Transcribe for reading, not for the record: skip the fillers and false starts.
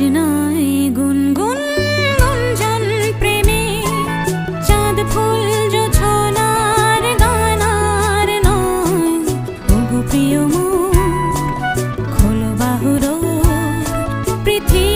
নয় গুনগুন গুঞ্জন প্রেমে চাঁদ ফুল জোছনার গানার নয়। ওগো প্রিয় মোর খোলো বাহুর পৃথিবী